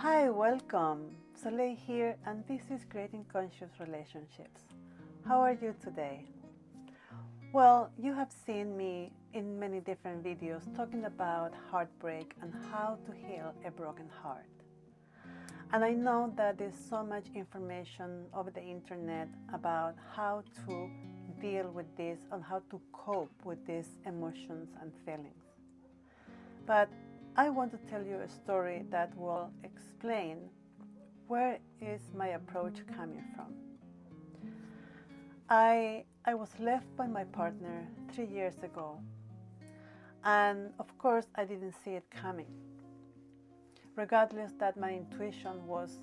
Hi, welcome. Soleil here, and this is Creating Conscious Relationships. How are you today? Well, you have seen me in many different videos talking about heartbreak and how to heal a broken heart. And I know that there's so much information over the internet about how to deal with this and how to cope with these emotions and feelings. But I want to tell you a story that will explain where is my approach coming from. I was left by my partner 3 years ago, and of course I didn't see it coming. Regardless that my intuition was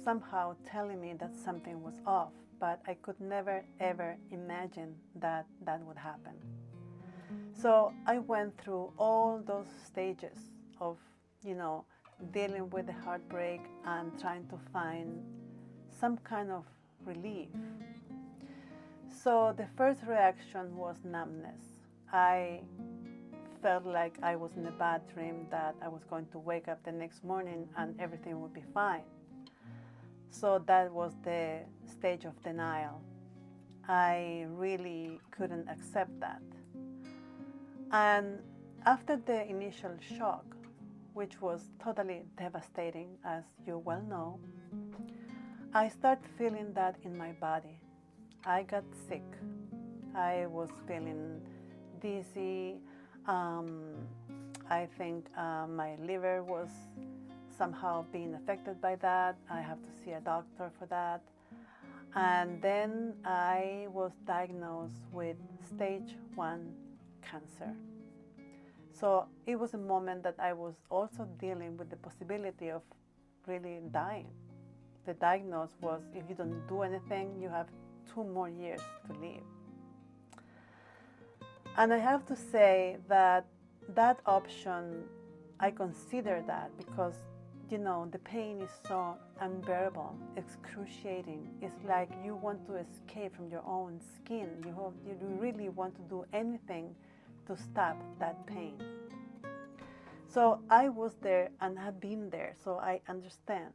somehow telling me that something was off, but I could never ever imagine that that would happen. So I went through all those stages of, dealing with the heartbreak and trying to find some kind of relief. So the first reaction was numbness. I felt like I was in a bad dream, that I was going to wake up the next morning and everything would be fine. So that was the stage of denial. I really couldn't accept that. And after the initial shock, which was totally devastating, as you well know, I started feeling that in my body. I got sick. I was feeling dizzy. I think my liver was somehow being affected by that. I have to see a doctor for that. And then I was diagnosed with stage 1 cancer. So it was a moment that I was also dealing with the possibility of really dying. The diagnosis was, if you don't do anything, you have 2 more years to live. And I have to say that that option, I consider that because, the pain is so unbearable, excruciating. It's like you want to escape from your own skin. You really want to do anything to stop that pain. So I was there and have been there, so I understand.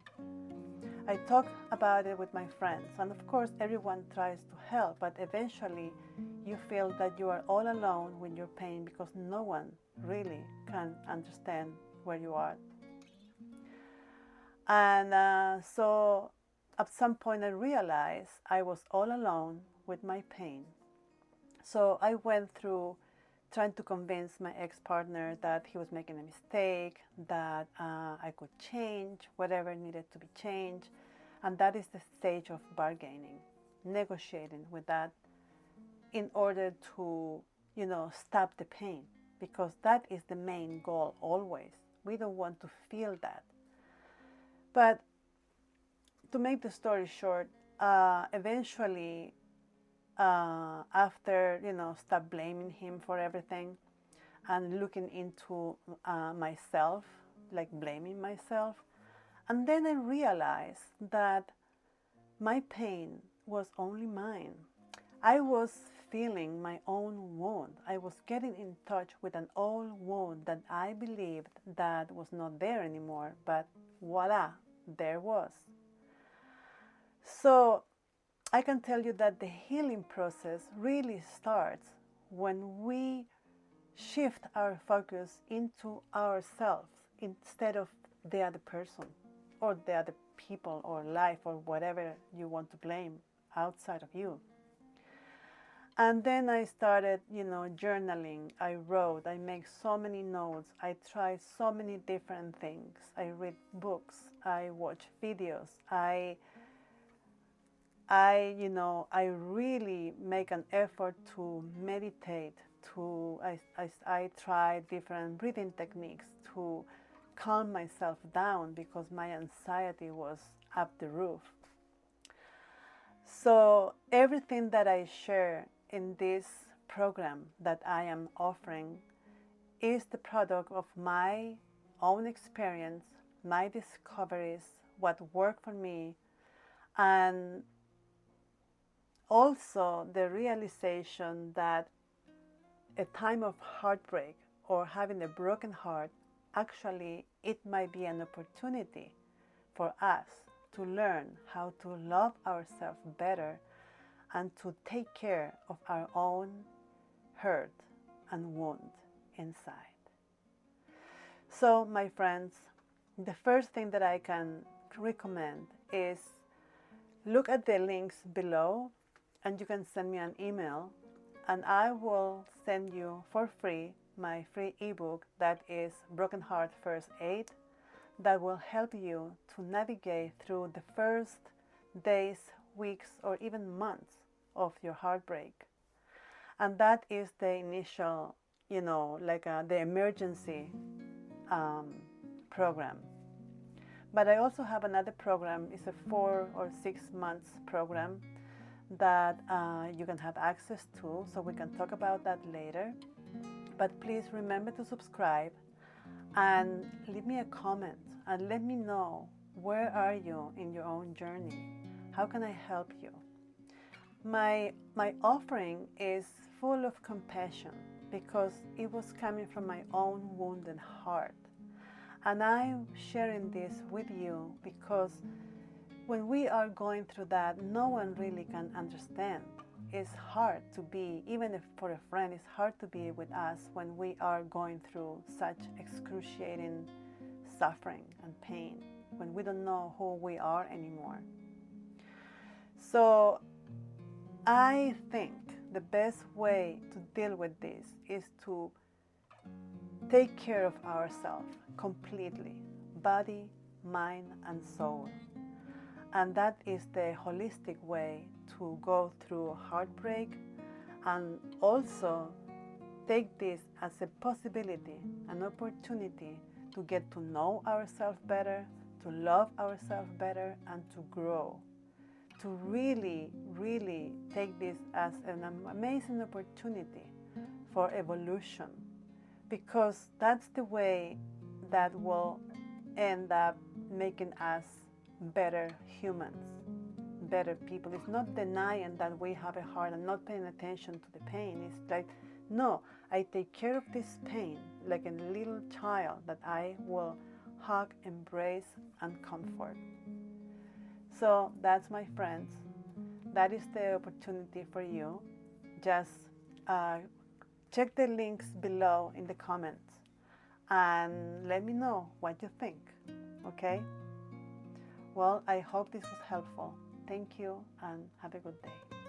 I talk about it with my friends, and of course everyone tries to help, but eventually you feel that you are all alone with your pain because no one really can understand where you are. And so at some point I realized I was all alone with my pain. So I went through trying to convince my ex-partner that he was making a mistake, that I could change whatever needed to be changed. And that is the stage of bargaining, negotiating with that in order to, stop the pain, because that is the main goal always. We don't want to feel that. But to make the story short, eventually, after, stop blaming him for everything and looking into myself, like blaming myself, and then I realized that my pain was only mine. I was feeling my own wound. I was getting in touch with an old wound that I believed that was not there anymore, but voila, there was. So I can tell you that the healing process really starts when we shift our focus into ourselves instead of the other person or the other people or life or whatever you want to blame outside of you. And then I started, journaling. I wrote, I make so many notes. I try so many different things. I read books. I watch videos. I really make an effort to meditate. I try different breathing techniques to calm myself down because my anxiety was up the roof. So everything that I share in this program that I am offering is the product of my own experience, my discoveries, what worked for me, and also the realization that a time of heartbreak or having a broken heart, actually it might be an opportunity for us to learn how to love ourselves better and to take care of our own hurt and wound inside. So, my friends, the first thing that I can recommend is look at the links below, and you can send me an email, and I will send you for free my free ebook that is Broken Heart First Aid, that will help you to navigate through the first days, weeks, or even months of your heartbreak. And that is the initial, the emergency program. But I also have another program. It's a 4 or 6 months program that you can have access to, so we can talk about that later. But please remember to subscribe and leave me a comment and let me know, where are you in your own journey? How can I help you? My offering is full of compassion because it was coming from my own wounded heart. And I'm sharing this with you because when we are going through that, no one really can understand. It's hard to be, even if for a friend, it's hard to be with us when we are going through such excruciating suffering and pain, when we don't know who we are anymore. So I think the best way to deal with this is to take care of ourselves completely, body, mind, and soul. And that is the holistic way to go through heartbreak, and also take this as a possibility, an opportunity to get to know ourselves better, to love ourselves better, and to grow. To really, really take this as an amazing opportunity for evolution, because that's the way that will end up making us better humans, better people. It's not denying that we have a heart and not paying attention to the pain. It's like, no, I take care of this pain like a little child that I will hug, embrace, and comfort. So that's, my friends, that is the opportunity for you. Just check the links below in the comments and let me know what you think, okay? Well, I hope this was helpful. Thank you and have a good day.